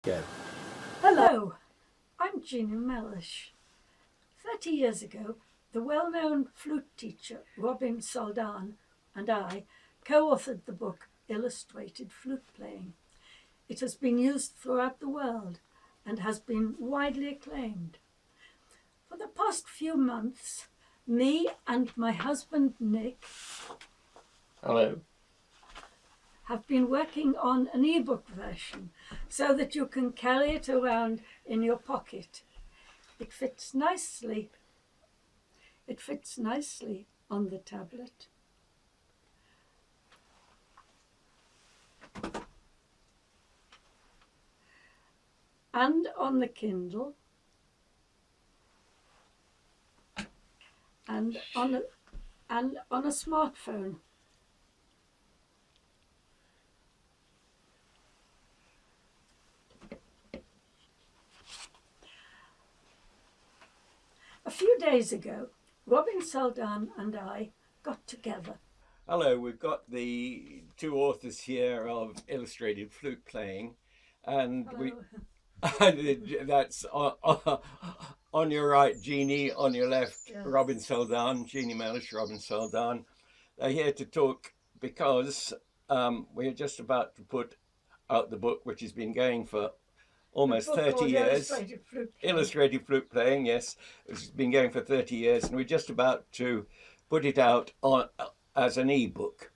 Go. Hello, I'm Jeanie Mellersh. 30 years ago, the well-known flute teacher Robin Soldan and I co-authored the book Illustrated Fluteplaying. It has been used throughout the world and has been widely acclaimed. For the past few months, me and my husband Nick Hello. have been working on an ebook version so that you can carry it around in your pocket. It fits nicely on the tablet. And on the Kindle. And on a smartphone. A few days ago, Robin Soldan and I got together. Hello, we've got the two authors here of Illustrated Fluteplaying, and that's on your right, Jeanie, on your left, yes. Robin Soldan, Jeanie Mellersh, Robin Soldan. They're here to talk because we're just about to put out the book, which has been going for almost 30 years. Illustrated Fluteplaying, yes. It's been going for 30 years, and we're just about to put it out as an ebook.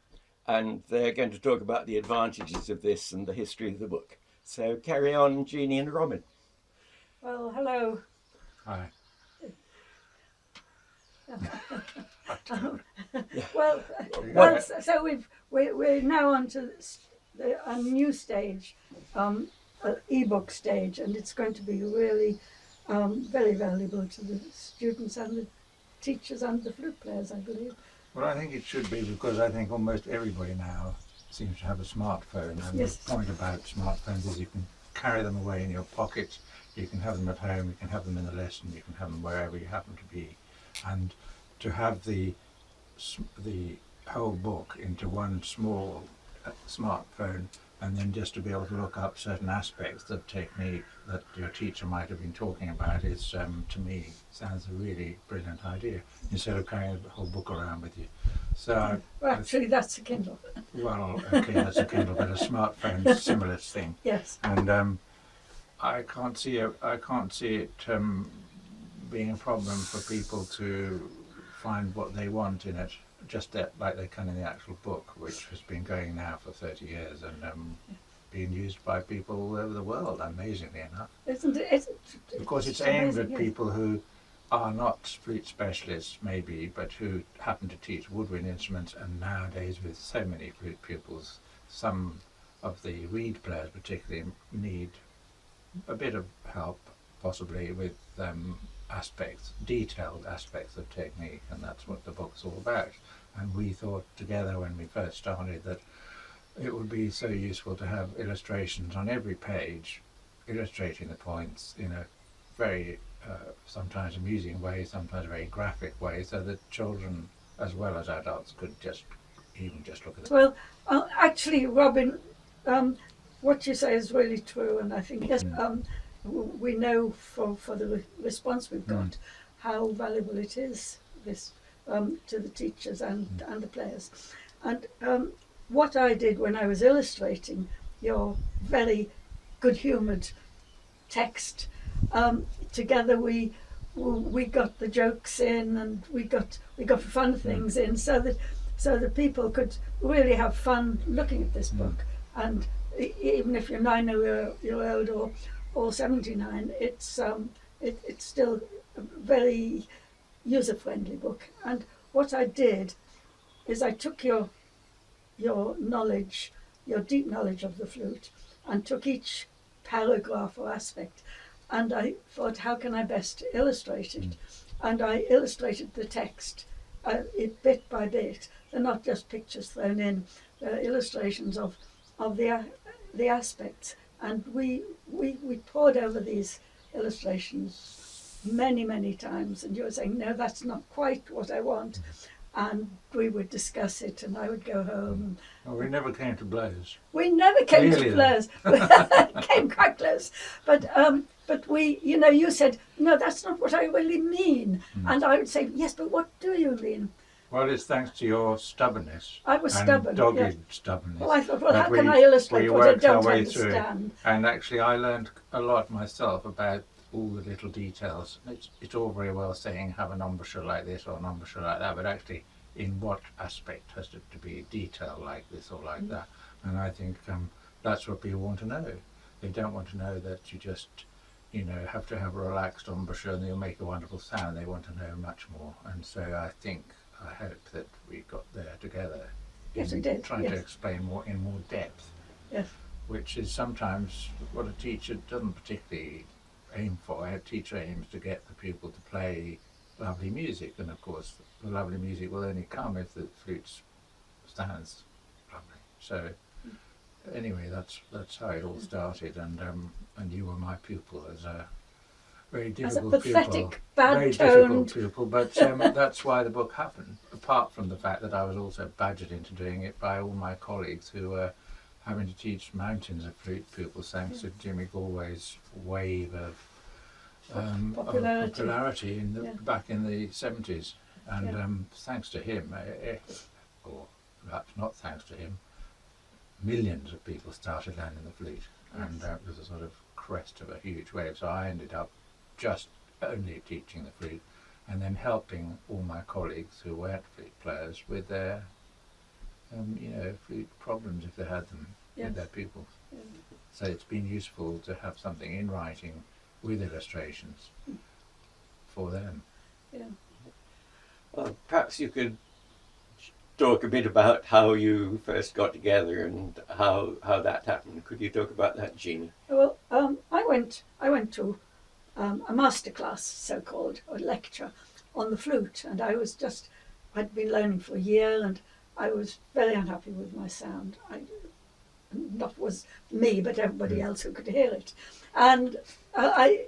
And they're going to talk about the advantages of this and the history of the book. So carry on, Jeanie and Robin. Well, hello. Hi. So we're now on to a new stage, ebook stage, and it's going to be really very valuable to the students and the teachers and the flute players, I believe. Well, I think it should be, because I think almost everybody now seems to have a smartphone, and yes. The point about smartphones is you can carry them away in your pocket, you can have them at home, you can have them in the lesson, you can have them wherever you happen to be, and to have the whole book into one small smartphone, and then just to be able to look up certain aspects of technique that your teacher might have been talking about is, to me, sounds a really brilliant idea, instead of carrying the whole book around with you. So, well, actually, that's a Kindle. Well, okay, that's a Kindle, but a smartphone, similar thing. Yes. And I can't see it being a problem for people to find what they want in it, just like they can in the actual book, which has been going now for 30 years and being used by people all over the world, amazingly enough. Isn't it? Of course, it's aimed at people who are not flute specialists, maybe, but who happen to teach woodwind instruments, and nowadays with so many flute pupils, some of the reed players particularly need a bit of help, possibly, with detailed aspects of technique, and that's what the book's all about. And we thought together when we first started that it would be so useful to have illustrations on every page, illustrating the points in a very sometimes amusing way, sometimes a very graphic way, so that children as well as adults could just look at it. Well, actually, Robin, what you say is really true, and I think yes, we know for the response we've got how valuable it is, this to the teachers and the players. And what I did when I was illustrating your very good-humoured text, together we got the jokes in, and we got fun things in, so that people could really have fun looking at this book. And even if you're 9-year-old or 79, it's still a very user-friendly book. And what I did is I took your knowledge, your deep knowledge of the flute, and took each paragraph or aspect, and I thought, how can I best illustrate it? And I illustrated the text bit by bit. They're not just pictures thrown in, they're illustrations of the aspects. And we pored over these illustrations many times, and you were saying, no, that's not quite what I want. and we would discuss it, and I would go home. Well, we never came to blows. We never came Really, to blows. Came quite close, but we, you know, you said no, that's not what I really mean, and I would say yes, but what do you mean? Well, it's thanks to your stubbornness. I was and stubborn, dogged yes. stubbornness. Well, I thought, well, that how can I illustrate we what I worked our don't way through it. understand? And actually, I learned a lot myself about all the little details. It's all very well saying have an embouchure like this or an embouchure like that, but actually, in what aspect has to be detail like this or like that? And I think that's what people want to know. They don't want to know that you just, you know, have to have a relaxed embouchure and you'll make a wonderful sound. They want to know much more. And so I hope that we got there together. Yes, we did. Trying to explain more in more depth. Yes. Which is sometimes what a teacher doesn't particularly aim for. A teacher aims to get the pupil to play lovely music, and of course the lovely music will only come if the flute stands lovely. So anyway, that's how it all started, and you were my pupil as a very difficult as a pathetic, pupil, bad-toned very difficult pupil. But that's why the book happened. Apart from the fact that I was also badgered into doing it by all my colleagues who were having to teach mountains of flute pupils, thanks to Jimmy Galway's wave of popularity back in the 70s, and thanks to him, or perhaps not thanks to him, millions of people started learning the flute, and it was a sort of crest of a huge wave. So I ended up just only teaching the flute, and then helping all my colleagues who weren't flute players with their, flute problems if they had them with their pupils. So it's been useful to have something in writing with illustrations for them. Well, perhaps you could talk a bit about how you first got together and how that happened. Could you talk about that, Jeanie? Well, I went to a masterclass, so-called, or lecture on the flute, and I'd been learning for a year, and I was very unhappy with my sound. Not was me, but everybody else who could hear it. And I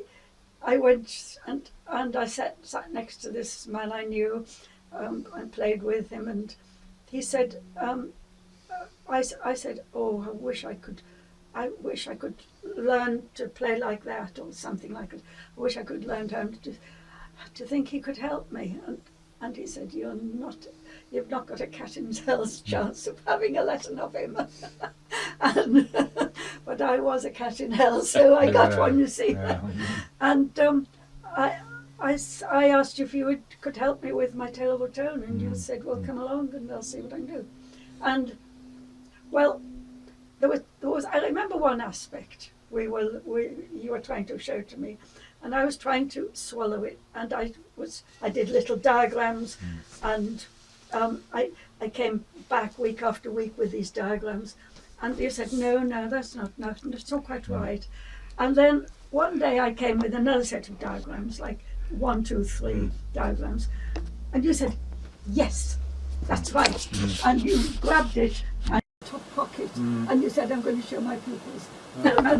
went and I sat next to this man I knew and played with him, and he said, I said, oh, I wish I could learn to play like that or something like it. I wish I could learn to think he could help me. And he said, you've not got a cat in hell's chance of having a lesson of him. But I was a cat in hell, so I got one, you see. Yeah. And I asked you if you could help me with my terrible tone, and you said, well, come along and I'll see what I can do. And, well, there was I remember one aspect you were trying to show to me, and I was trying to swallow it, and I did little diagrams, and I came back week after week with these diagrams, and you said, no, that's not quite right. And then one day I came with another set of diagrams, like 1, 2, 3 diagrams, and you said, yes, that's right. And you grabbed it and top pocket, and you said, I'm going to show my pupils. But I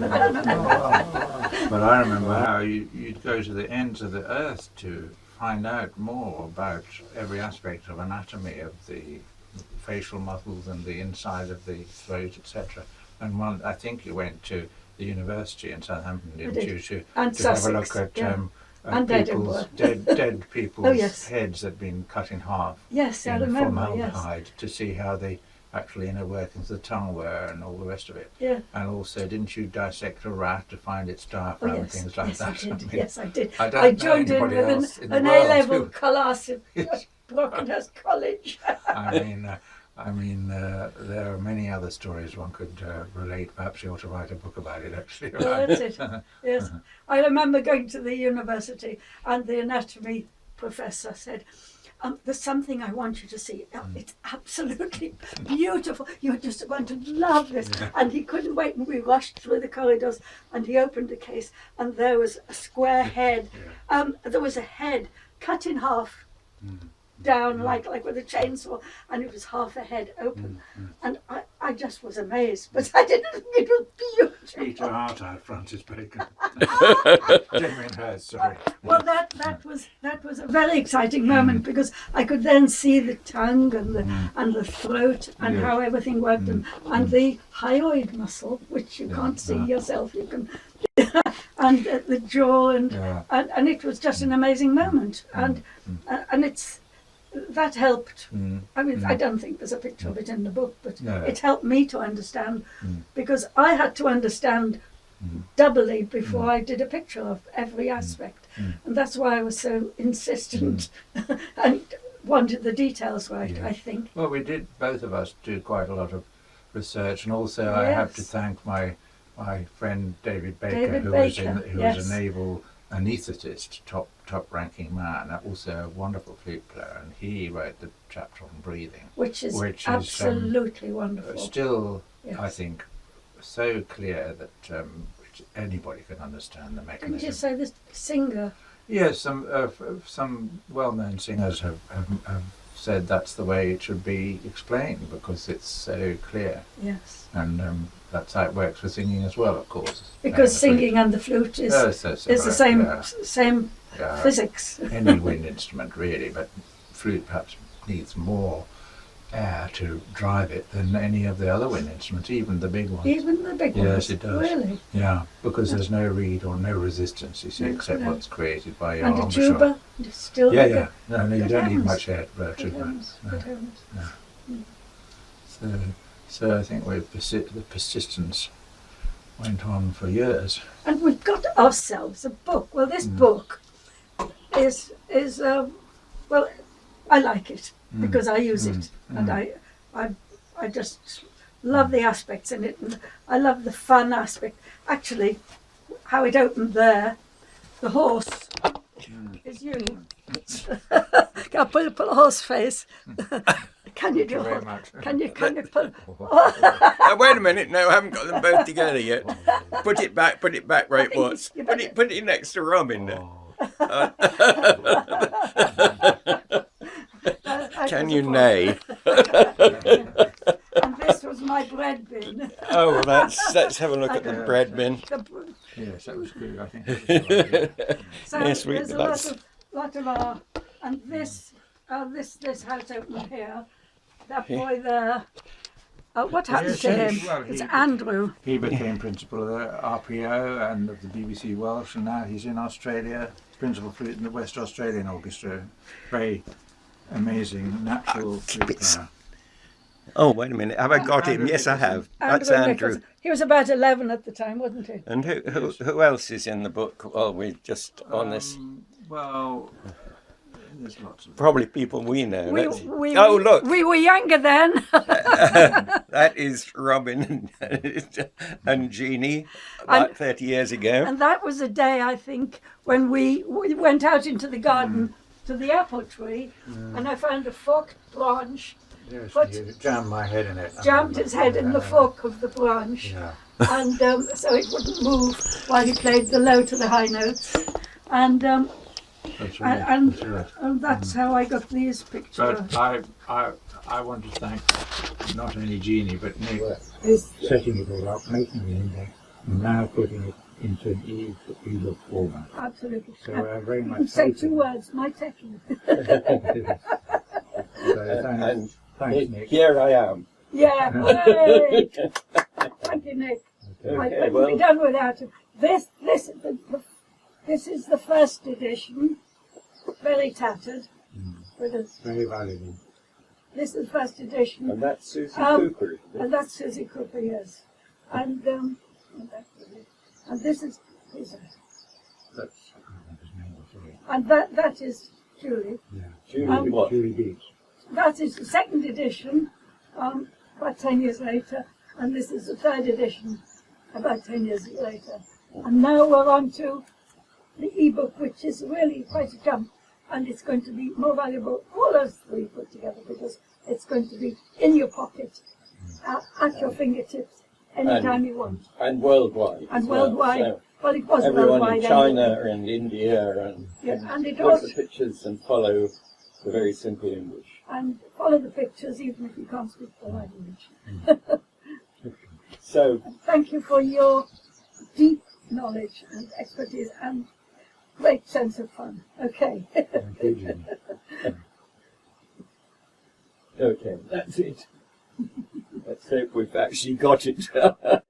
remember how you'd go to the ends of the earth to find out more about every aspect of anatomy of the facial muscles and the inside of the throat, etc. And I think you went to the university in Southampton, didn't you, to have a look at people's dead people's heads that had been cut in half in formaldehyde to see how the actual inner workings of the tongue were and all the rest of it. Yeah. And also, didn't you dissect a rat to find its diaphragm and things like that? Yes, I did. I joined in with an A-level class at Brockenhurst College. I mean, there are many other stories one could relate. Perhaps you ought to write a book about it, actually. Well, that's it. Yes. I remember going to the university, and the anatomy professor said, there's something I want you to see. It's absolutely beautiful. You're just going to love this. Yeah. And he couldn't wait, and we rushed through the corridors, and he opened a case, and there was a square head. There was a head cut in half down like with a chainsaw, and it was half a head open, and I just was amazed, but I didn't think it was beautiful. Eat your heart out, Francis Bacon. Genuine hers, sorry. Well, that was a very exciting moment, because I could then see the tongue and the throat and how everything worked, and the hyoid muscle, which you can't see yourself, you can, and the jaw, and it was just an amazing moment, and it's that helped. I mean, I don't think there's a picture of it in the book, but it helped me to understand, because I had to understand doubly before I did a picture of every aspect, and that's why I was so insistent and wanted the details right. I think. Well, we did, both of us, do quite a lot of research, and also I have to thank my friend David Baker, who was a naval anaesthetist, top ranking man, also a wonderful flute player, and he wrote the chapter on breathing, which is absolutely wonderful. Still, I think, so clear that anybody can understand the mechanism. Didn't you say the singer? Yes, some well-known singers have said that's the way it should be explained, because it's so clear. Yes. And that's how it works for singing as well, of course. Because singing and the flute is the same physics. Any wind instrument, really, but flute perhaps needs more air to drive it than any of the other wind instruments, even the big ones. Even the big ones? Yes, it does. Really? Yeah, because there's no reed or no resistance, you see, except what's created by your embouchure. And a tuba? Still No, you don't need much air to tuba. So I think the persistence went on for years. And we've got ourselves a book. Well, this book is well, I like it because I use it, and I just love the aspects in it, and I love the fun aspect. Actually, how it opened there, the horse is you. I'll pull a horse face. Can you do it? Can you pull? Wait a minute, no, I haven't got them both together yet. Put it back where it was. Put it next to Robin now. Can you neigh? And this was my bread bin. Oh, let's have a look at the bread bin. Yes, that was good, I think. So yes, there's a lot of art, and this house opened here. That boy there. What happened to him? Well, it's Andrew. He became principal of the RPO and of the BBC Welsh, and now he's in Australia, principal flute in the West Australian Orchestra. Very amazing natural flute player. Oh, wait a minute. Have I got him? Yes, I have. That's Andrew. He was about 11 at the time, wasn't he? And who else is in the book? Well, we're just on this. Well, there's lots of probably people we know. Look. We were younger then. That is Robin and Jeanie, about 30 years ago. And that was a day, I think, when we went out into the garden to the apple tree, and I found a forked branch. Yes, you jammed my head in it. Jammed his head in the fork of the branch. Yeah. And so it wouldn't move while he played the low to the high notes. And that's right. And that's how I got these pictures. But I want to thank not only Jeanie but Nick for setting it all up, making the index, and now putting it into an ebook format. Absolutely. So very much. Say 2 words, my techie. So thanks, Nick. Here I am. Yeah, hey. Thank you, Nick. Okay, I couldn't be done without you. This is the first edition, very tattered. Very valuable. This is the first edition. And that's Susie Cooper, isn't it? And that's Susie Cooper, yes. And this is and that is Julie. Yeah. Julie Beach. That is the second edition, about 10 years later, and this is the third edition, about 10 years later. And now we're on to the ebook, which is really quite a jump, and it's going to be more valuable, all those three put together, because it's going to be in your pocket, at your fingertips, anytime you want. And worldwide. And worldwide. Well, it was everyone worldwide. In China and India, and it look at the pictures and follow It's a very simple English. And follow the pictures even if you can't speak the language. So, And thank you for your deep knowledge and expertise and great sense of fun. Okay. Thank you, Jeanie. okay, that's it. Let's hope we've actually got it.